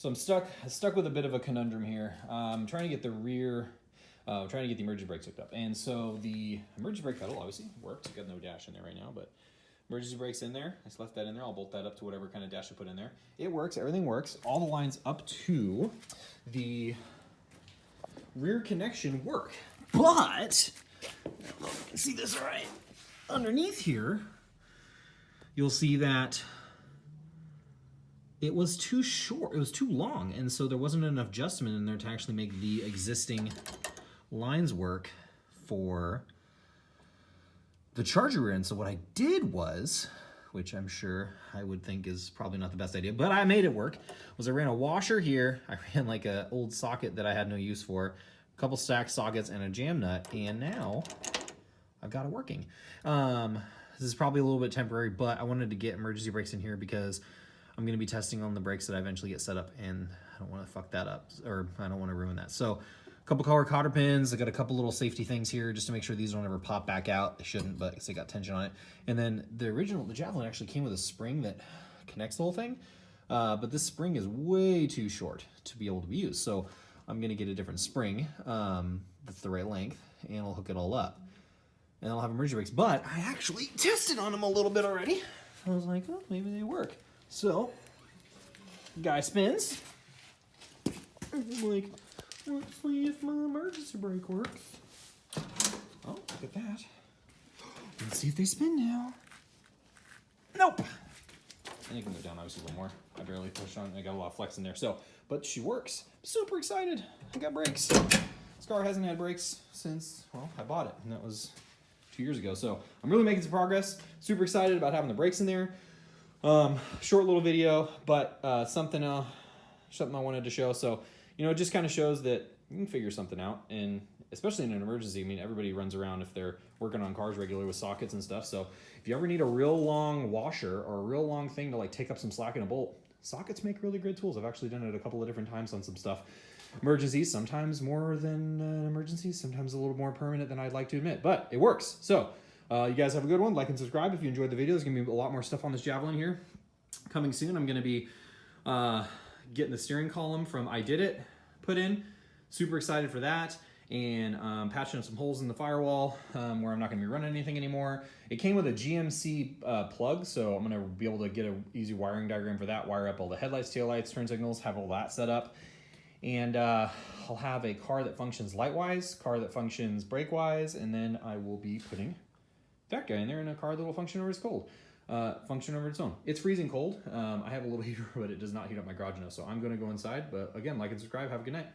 So I'm stuck with a bit of a conundrum here. I'm trying to get the trying to get the emergency brakes hooked up. And so the emergency brake pedal obviously works. I've got no dash in there right now, but emergency brakes in there. I just left that in there. I'll bolt that up to whatever kind of dash I put in there. It works. Everything works. All the lines up to the rear connection work. But, I don't know if you can see this all right. Underneath here, you'll see that it was too short, it was too long, and so there wasn't enough adjustment in there to actually make the existing lines work for the charger in. So what I did was, which I'm sure I would think is probably not the best idea, but I made it work, was I ran a washer here, I ran like an old socket that I had no use for, a couple stacked sockets and a jam nut, and now I've got it working. This is probably a little bit temporary, but I wanted to get emergency brakes in here because I'm going to be testing on the brakes that I eventually get set up, and I don't want to fuck that up, or I don't want to ruin that. So a couple color cotter pins. I got a couple little safety things here just to make sure these don't ever pop back out. They shouldn't, but they got tension on it. And then the javelin actually came with a spring that connects the whole thing, but this spring is way too short to be able to be used. So I'm going to get a different spring that's the right length, and I'll hook it all up. And I'll have emergency brakes. But I actually tested on them a little bit already. I was like, oh, maybe they work. So, guy spins. I'm like, let's see if my emergency brake works. Oh, look at that. Let's see if they spin now. Nope. And you can go down obviously a little more. I barely pushed on. I got a lot of flex in there. So, but she works. I'm super excited. I got brakes. This car hasn't had brakes since, well, I bought it. And that was 2 years ago. So I'm really making some progress. Super excited about having the brakes in there. Short little video, but something I wanted to show. So, you know, it just kind of shows that you can figure something out, and especially in an emergency. I mean, everybody runs around if they're working on cars regularly with sockets and stuff. So if you ever need a real long washer or a real long thing to like take up some slack in a bolt, sockets make really great tools. I've actually done it a couple of different times on some stuff. Emergencies, sometimes more than emergencies, sometimes a little more permanent than I'd like to admit, but it works. So you guys have a good one. Like and subscribe if you enjoyed the video. There's going to be a lot more stuff on this javelin here coming soon. I'm going to be getting the steering column from I Did It put in. Super excited for that. And patching up some holes in the firewall where I'm not going to be running anything anymore. It came with a GMC plug, so I'm going to be able to get an easy wiring diagram for that, wire up all the headlights, taillights, turn signals, have all that set up. And I'll have a car that functions light-wise, car that functions brake-wise, and then I will be putting that guy in there in a car that will function over its cold. Function over its own. It's freezing cold. I have a little heater, but it does not heat up my garage enough, so I'm going to go inside. But again, like and subscribe. Have a good night.